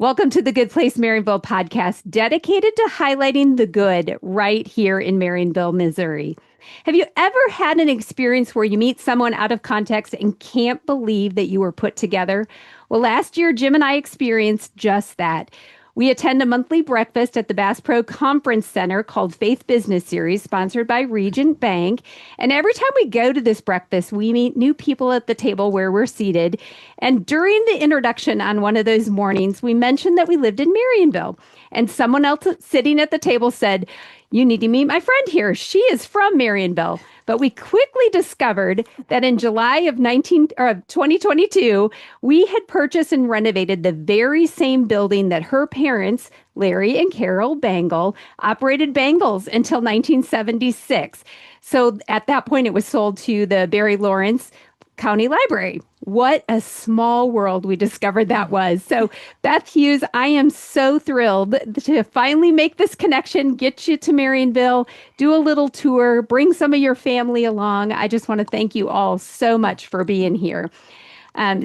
Welcome to the Good Place Marionville podcast, dedicated to highlighting the good right here in Marionville, Missouri. Have you ever had an experience where you meet someone out of context and can't believe that you were put together? Well, last year, Jim and I experienced just that. We attend a monthly breakfast at the Bass Pro Conference Center called Faith Business Series, sponsored by Regent Bank. And every time we go to this breakfast, we meet new people at the table where we're seated. And during the introduction on one of those mornings, we mentioned that we lived in Marionville. And someone else sitting at the table said, "You need to meet my friend here. She is from Marionville." But we quickly discovered that in July of 2022, we had purchased and renovated the very same building that her parents, Larry and Carol Bangle, operated Bangles until 1976. So at that point, it was sold to the Barry Lawrence County Library. What a small world we discovered that was. So, Beth Hughs, I am so thrilled to finally make this connection, get you to Marionville, do a little tour, bring some of your family along. I just want to thank you all so much for being here.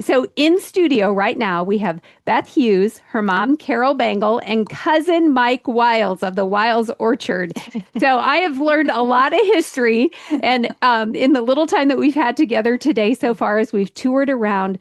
So in studio right now, we have Beth Hughs, her mom, Carol Bangle, and cousin Mike Wiles of the Wiles Orchard. So I have learned a lot of history. And in the little time that we've had together today so far, as we've toured around,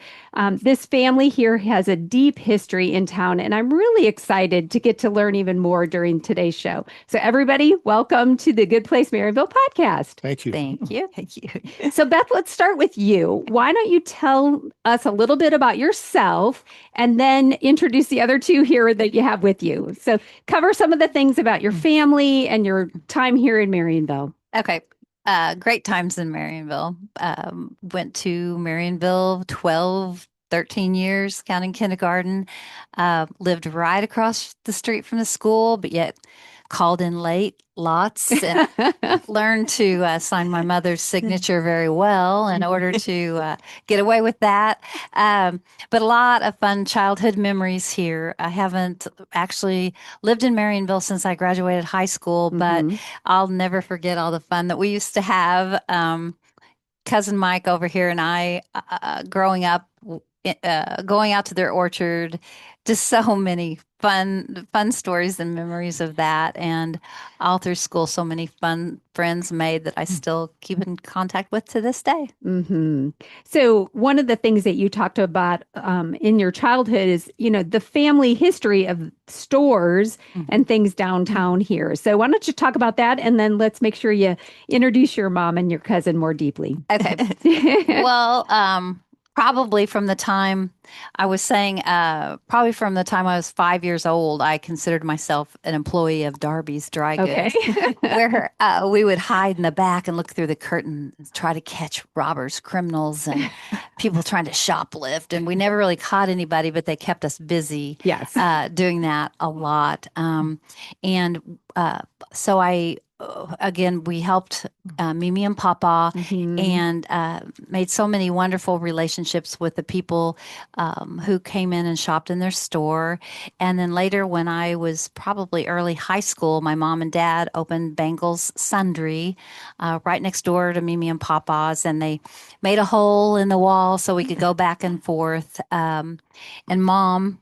this family here has a deep history in town. And I'm really excited to get to learn even more during today's show. So everybody, welcome to the Good Place Marionville podcast. Thank you. Thank you. Thank you. So Beth, let's start with you. Why don't you tell us a little bit about yourself and then introduce the other two here that you have with you. So cover some of the things about your family and your time here in Marionville. Okay. Great times in Marionville. Went to Marionville 13 years, counting kindergarten. Lived right across the street from the school, but yet called in late lots and learned to sign my mother's signature very well in order to get away with that. But a lot of fun childhood memories here. I haven't actually lived in Marionville since I graduated high school, but I'll never forget all the fun that we used to have. Cousin Mike over here and I, growing up, going out to their orchard, just so many fun stories and memories of that. And all through school, so many fun friends made that I still keep in contact with to this day. Mm-hmm. So one of the things that you talked about in your childhood is, the family history of stores and things downtown here. So why don't you talk about that? And then let's make sure you introduce your mom and your cousin more deeply. Okay. Well, probably from the time I was from the time I was 5 years old, I considered myself an employee of Darby's Dry Goods, where we would hide in the back and look through the curtain and try to catch robbers, criminals, and people trying to shoplift. And we never really caught anybody, but they kept us busy doing that a lot. So again, we helped Mimi and Papa and made so many wonderful relationships with the people who came in and shopped in their store. And then later, when I was probably early high school, my mom and dad opened Bangle's Sundry right next door to Mimi and Papa's, and they made a hole in the wall so we could go back and forth. And Mom,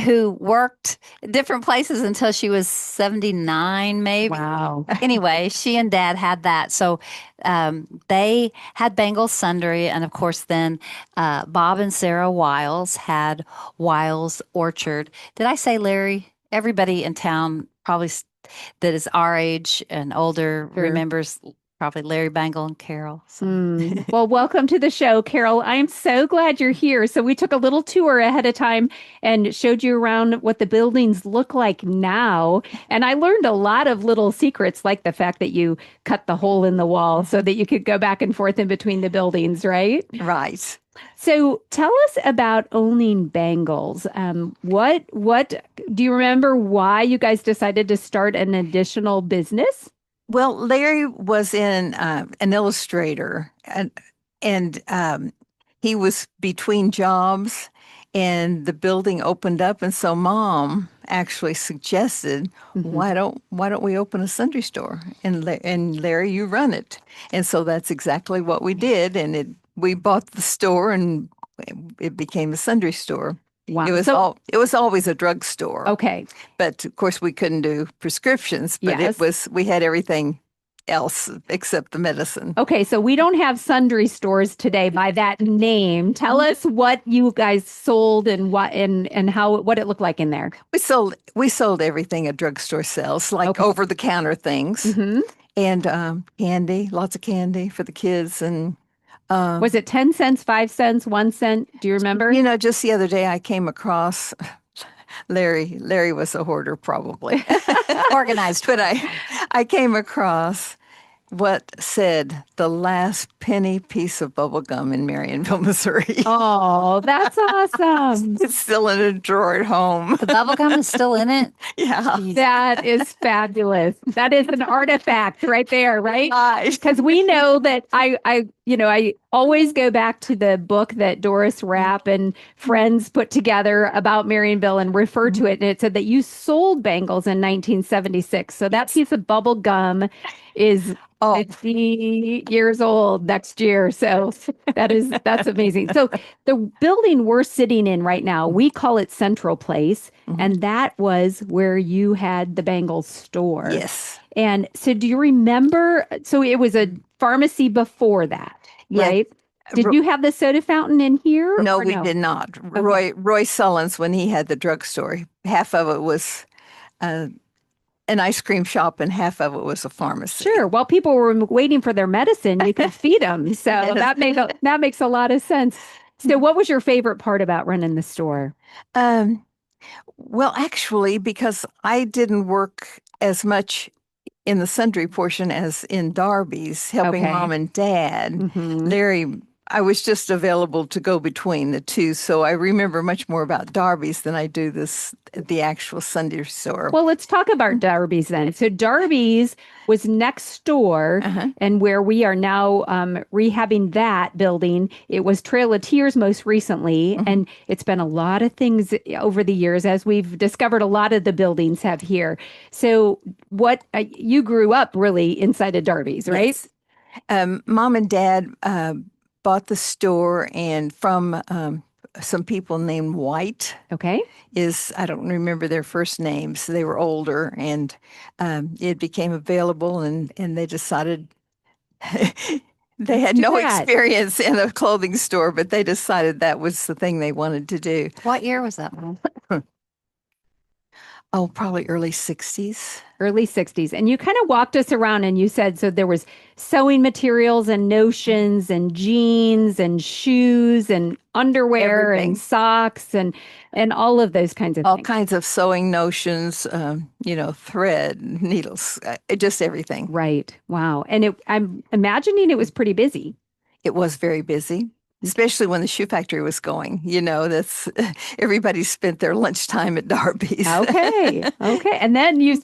who worked different places until she was 79, maybe. Wow. Anyway, she and Dad had that. So they had Bangle Sundry. And of course, then Bob and Sarah Wiles had Wiles Orchard. Did I say Larry? Everybody in town probably that is our age and older remembers probably Larry, Bangle, and Carol. So. Well, welcome to the show, Carol. I'm so glad you're here. So we took a little tour ahead of time and showed you around what the buildings look like now. And I learned a lot of little secrets, like the fact that you cut the hole in the wall so that you could go back and forth in between the buildings, right? Right. So tell us about owning Bangles. What do you remember why you guys decided to start an additional business? Well, Larry was an illustrator, and he was between jobs, and the building opened up, and so Mom actually suggested, why don't we open a sundry store? And Larry, you run it, and so that's exactly what we did, and we bought the store, and it became a sundry store. Wow. It was always a drugstore. Okay. But of course we couldn't do prescriptions, but Yes. we had everything else except the medicine. Okay, so we don't have sundry stores today by that name. Tell us what you guys sold and what it looked like in there. We sold everything a drugstore sells, like over the counter things. Mm-hmm. And candy, lots of candy for the kids. And was it 10 cents, 5 cents, 1 cent? Do you remember? Just the other day I came across Larry was a hoarder, probably Organized. but I came across what said the last penny piece of bubble gum in Marionville, Missouri. Oh, that's awesome. It's still in a drawer at home. The bubble gum is still in it? Yeah. Jeez. That is fabulous. That is an artifact right there, right? Nice. Because we know that I always go back to the book that Doris Rapp and friends put together about Marionville and refer to it. And it said that you sold Bangles in 1976. So that piece of bubble gum is 50 years old next year. So that's amazing. So the building we're sitting in right now, we call it Central Place. And that was where you had the Bangle store. Yes. And so do you remember? So it was a pharmacy before that, right? Did you have the soda fountain in here? No, we did not. Okay. Roy Sullins, when he had the drugstore, half of it was an ice cream shop and half of it was a pharmacy. Sure. While people were waiting for their medicine, you could feed them. So that makes a lot of sense. So what was your favorite part about running the store? Well, actually, because I didn't work as much in the sundry portion as in Darby's, helping Mom and Dad. Mm-hmm. Larry, I was just available to go between the two. So I remember much more about Darby's than I do the actual Sunday store. Well, let's talk about Darby's then. So Darby's was next door, and where we are now rehabbing that building, it was Trail of Tears most recently, and it's been a lot of things over the years, as we've discovered a lot of the buildings have here. So you grew up really inside of Darby's, right? Yes. Mom and Dad bought the store, and from some people named White. Okay. I don't remember their first names. They were older, and it became available, and they decided they had no experience in a clothing store, but they decided that was the thing they wanted to do. What year was that? Oh, probably early 60s. Early 60s. And you kind of walked us around and you said, so there was sewing materials and notions and jeans and shoes and underwear and socks and all of those kinds of things. All kinds of sewing notions, thread, needles, just everything. Right. Wow. And I'm imagining it was pretty busy. It was very busy. Especially when the shoe factory was going, that's everybody spent their lunchtime at Darby's. Okay. And then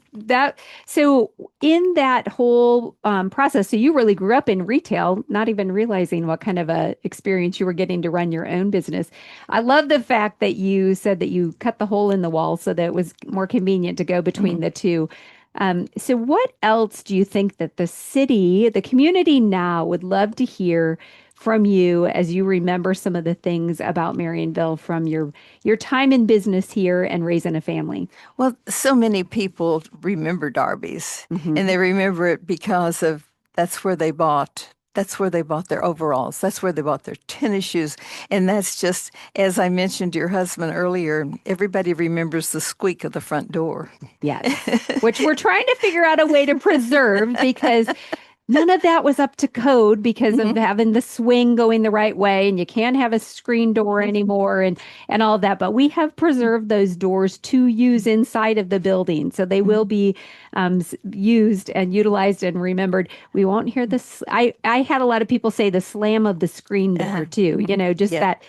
so in that whole process, so you really grew up in retail, not even realizing what kind of a experience you were getting to run your own business. I love the fact that you said that you cut the hole in the wall so that it was more convenient to go between the two. So what else do you think that the community now would love to hear from you as you remember some of the things about Marionville from your time in business here and raising a family? Well, so many people remember Darby's, and they remember it because that's where they bought their overalls. That's where they bought their tennis shoes. And that's just, as I mentioned to your husband earlier, everybody remembers the squeak of the front door. Yes, which we're trying to figure out a way to preserve because none of that was up to code because of having the swing going the right way, and you can't have a screen door anymore and all of that. But we have preserved those doors to use inside of the building. So they will be used and utilized and remembered. We won't hear this. I had a lot of people say the slam of the screen door too, that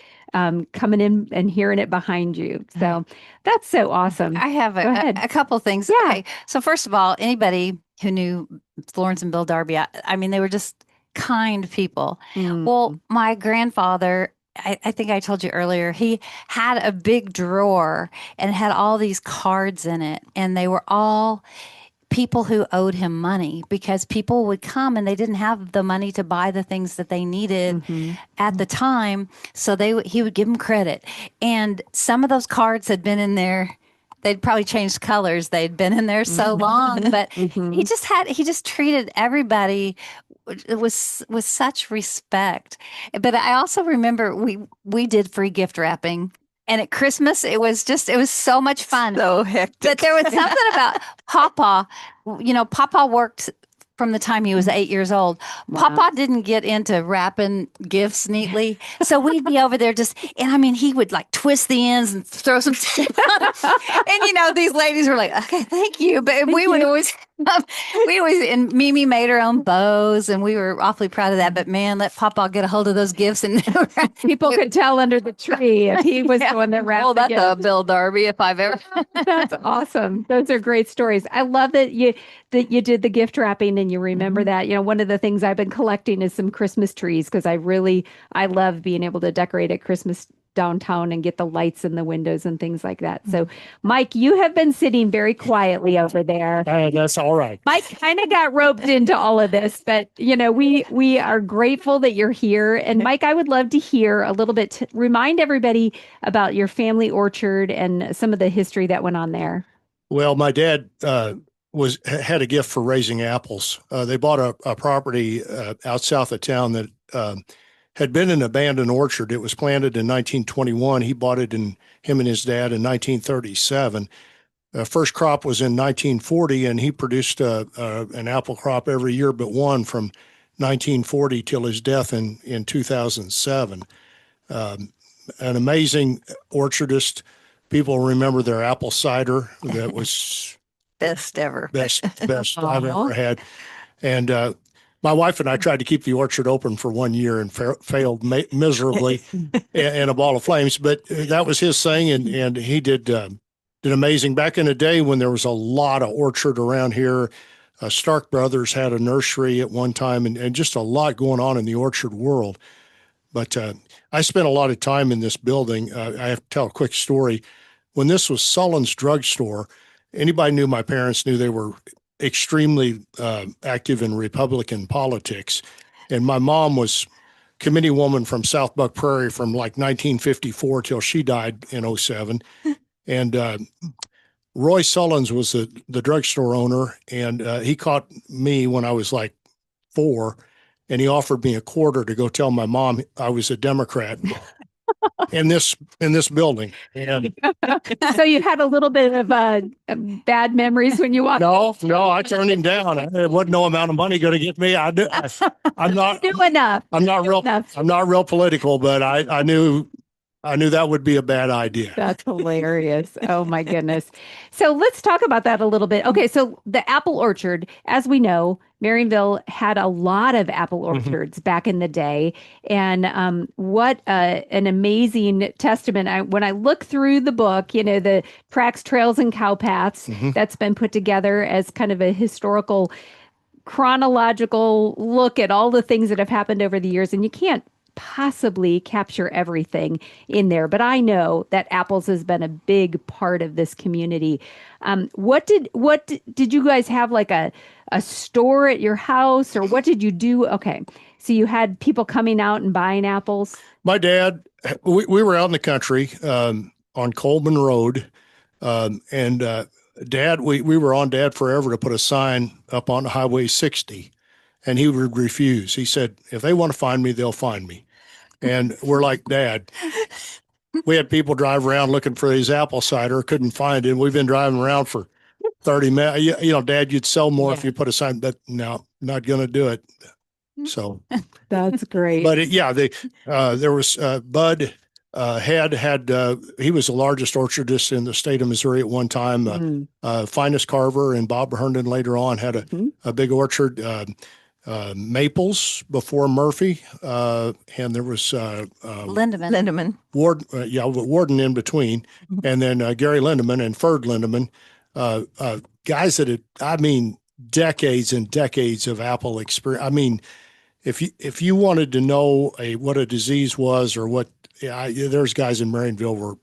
coming in and hearing it behind you. So that's so awesome. I have a couple things. Yeah. Okay. So first of all, anybody who knew Florence and Bill Darby, I mean, they were just kind people. Well, my grandfather, I think I told you earlier, he had a big drawer and had all these cards in it, and they were all people who owed him money, because people would come and they didn't have the money to buy the things that they needed at the time. So he would give them credit. And some of those cards had been in there. They'd probably changed colors. They'd been in there so long, but he just treated everybody with such respect. But I also remember we did free gift wrapping. And at Christmas, it was so much fun. So hectic. But there was something about Papa. Papa worked from the time he was 8 years old. Wow. Papa didn't get into wrapping gifts neatly. So we'd be over there he would like twist the ends and throw some tape on them. And, these ladies were like, okay, thank you. But we would always, and Mimi made her own bows, and we were awfully proud of that. But man, let Papa get a hold of those gifts. And people could tell under the tree if he was the one that wrapped the that's a Bill Darby if I've ever. That's awesome. Those are great stories. I love that you did the gift wrapping and you remember that. One of the things I've been collecting is some Christmas trees, because I love being able to decorate at Christmas downtown and get the lights in the windows and things like that. So, Mike, you have been sitting very quietly over there. That's all right. Mike kind of got roped into all of this, but we are grateful that you're here. And Mike, I would love to hear a little bit. Remind everybody about your family orchard and some of the history that went on there. Well, my dad had a gift for raising apples. They bought a property out south of town that had been an abandoned orchard. It was planted in 1921. He bought it him and his dad in 1937. First crop was in 1940, and he produced an apple crop every year but one from 1940 till his death in 2007. An amazing orchardist. People remember their apple cider that was best ever. Best I've ever had. And my wife and I tried to keep the orchard open for 1 year and failed miserably in a ball of flames. But that was his thing, and he did amazing. Back in the day when there was a lot of orchard around here, Stark Brothers had a nursery at one time, and just a lot going on in the orchard world. But I spent a lot of time in this building. I have to tell a quick story. When this was Sullen's drugstore, anybody knew my parents knew they were extremely active in Republican politics. And my mom was committee woman from South Buck Prairie from like 1954 till she died in 2007. And Roy Sullins was the drugstore owner, and he caught me when I was like 4, and he offered me a quarter to go tell my mom I was a Democrat in this building. And so you had a little bit of bad memories when you walked. No, I turned him down. It wasn't no amount of money going to get me. I'm not do enough. I'm not real political, but I knew that would be a bad idea. That's hilarious. Oh my goodness. So let's talk about that a little bit. Okay, so the apple orchard, as we know, Marionville had a lot of apple orchards back in the day. And what an amazing testament. When I look through the book, the tracks, trails, and cow paths that's been put together as kind of a historical, chronological look at all the things that have happened over the years. And you can't possibly capture everything in there, but I know that apples has been a big part of this community. What did you guys have, like a store at your house, or what did you do? Okay, so you had people coming out and buying apples. My dad, we were out in the country on Coleman Road, and Dad, we were on Dad forever to put a sign up on Highway 60, and he would refuse. He said, if they want to find me, they'll find me. And we're like, Dad, we had people drive around looking for his apple cider, couldn't find it. We've been driving around for 30 minutes. Dad, you'd sell more if you put a sign, but no, not going to do it. So that's great. But there was Bud had he was the largest orchardist in the state of Missouri at one time. Finest Carver, and Bob Herndon later on had a big orchard. Maples before Murphy, and there was Lindeman. Warden in between, and then Gary Lindeman and Ferd Lindeman, guys that had, decades and decades of apple experience. If you wanted to know what a disease was or what there's guys in Marionville were,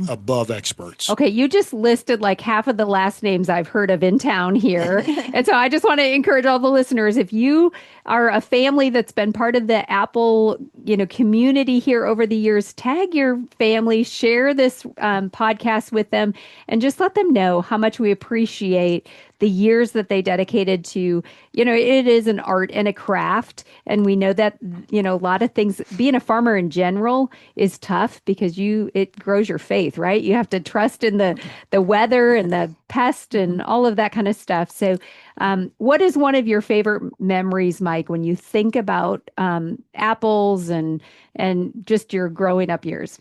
above experts. Okay, you just listed like half of the last names I've heard of in town here. And so I just want to encourage all the listeners, if you are a family that's been part of the Apple, community here over the years, tag your family, share this podcast with them, and just let them know how much we appreciate the years that they dedicated to, it is an art and a craft. And we know that, a lot of things, being a farmer in general is tough because it grows your faith, right? You have to trust in the weather and the pest and all of that kind of stuff. So what is one of your favorite memories, Mike, when you think about apples and just your growing up years?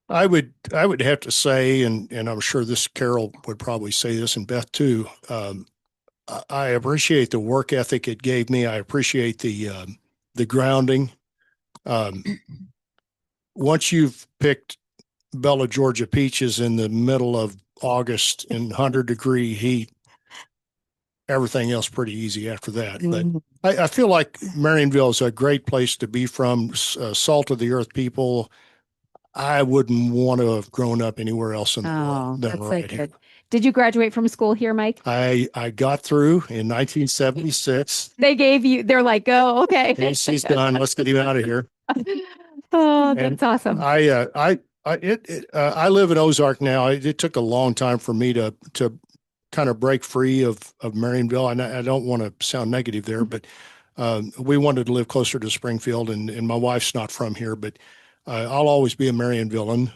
I would have to say, and I'm sure this Carol would probably say this, and Beth too. I appreciate the work ethic it gave me. I appreciate the grounding. Once you've picked Bella Georgia peaches in the middle of August in 100-degree heat, everything else pretty easy after that. Mm-hmm. But I feel like Marionville is a great place to be from. Salt of the earth people. I wouldn't want to have grown up anywhere else in the world than right here. Did you graduate from school here, Mike? I got through in 1976. They're like, oh, okay. He's done. Let's get him out of here. Oh, that's awesome. I live in Ozark now. It took a long time for me to kind of break free of Marionville. And I don't want to sound negative there, but we wanted to live closer to Springfield, and my wife's not from here, but I'll always be a Marionvillan.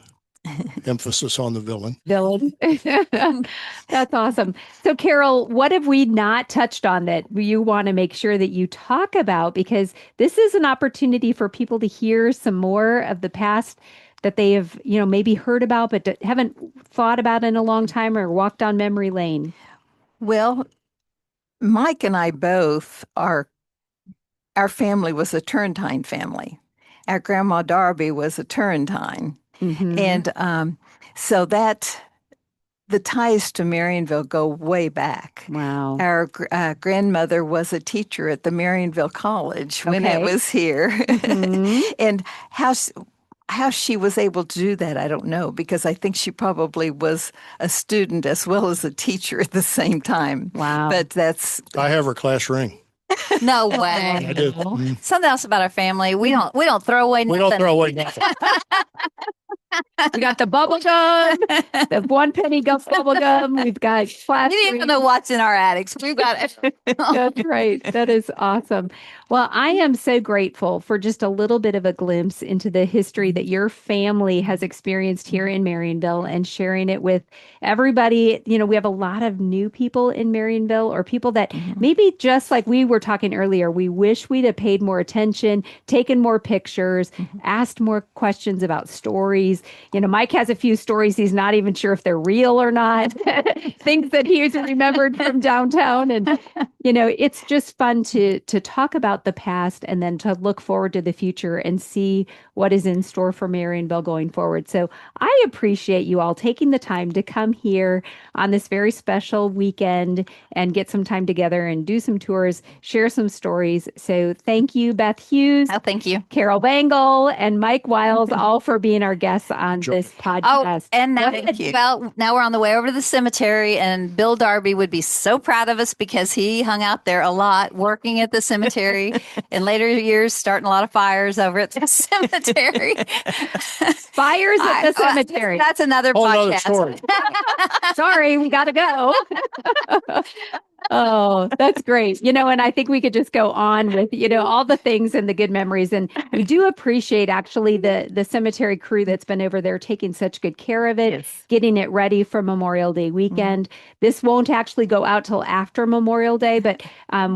Emphasis on the villain. That's awesome. So, Carol, what have we not touched on that you want to make sure that you talk about? Because this is an opportunity for people to hear some more of the past that they have, maybe heard about, but haven't thought about in a long time or walked down memory lane. Well, Mike and I both our family was a Turrentine family. Our grandma Darby was a Turrentine. Mm-hmm. And so that the ties to Marionville go way back. Wow. Our grandmother was a teacher at the Marionville College when it was here. Mm-hmm. And how she was able to do that, I don't know, because I think she probably was a student as well as a teacher at the same time. Wow. But I have her class ring. No way. I do. Something else about our family. We don't throw away nothing. We don't throw away nothing. We got the bubble gum, the 1 penny bubble gum. We've got class. You didn't even know what's in our attics. We've got it. That's right. That is awesome. Well, I am so grateful for just a little bit of a glimpse into the history that your family has experienced here in Marionville and sharing it with everybody. We have a lot of new people in Marionville, or people that maybe, just like we were talking earlier, we wish we'd have paid more attention, taken more pictures, asked more questions about stories. Mike has a few stories he's not even sure if they're real or not, things that he's remembered from downtown. And, it's just fun to talk about the past and then to look forward to the future and see what is in store for Marionville going forward. So I appreciate you all taking the time to come here on this very special weekend and get some time together and do some tours, share some stories. So thank you, Beth Hughs. Oh, thank you. Carol Bangle and Mike Wiles, all for being our guests on this podcast. Oh, and now we're on the way over to the cemetery, and Bill Darby would be so proud of us because he hung out there a lot working at the cemetery. In later years, starting a lot of fires over at the cemetery. Fires at the cemetery. That's another podcast. Story. Sorry, we got to go. Oh, that's great. And I think we could just go on with, all the things and the good memories. And we do appreciate actually the cemetery crew that's been over there taking such good care of it, getting it ready for Memorial Day weekend. This won't actually go out till after Memorial Day, but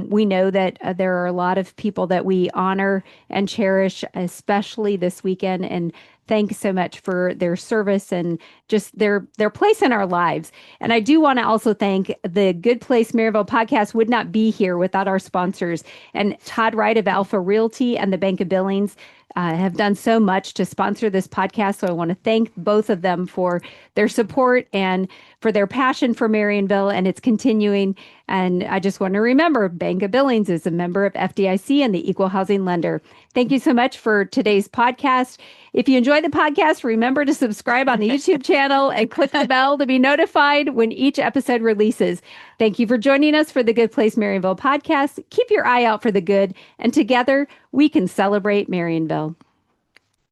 we know that there are a lot of people that we honor and cherish, especially this weekend. And thanks so much for their service and just their place in our lives. And I do want to also thank the Good Place Marionville Podcast would not be here without our sponsors. And Todd Wright of Alpha Realty and the Bank of Billings have done so much to sponsor this podcast. So I want to thank both of them for their support and for their passion for Marionville, and it's continuing. And I just want to remember, Bank of Billings is a member of FDIC and the Equal Housing Lender. Thank you so much for today's podcast. If you enjoy the podcast, remember to subscribe on the YouTube channel and click the bell to be notified when each episode releases. Thank you for joining us for the Good Place Marionville podcast. Keep your eye out for the good, and together we can celebrate Marionville.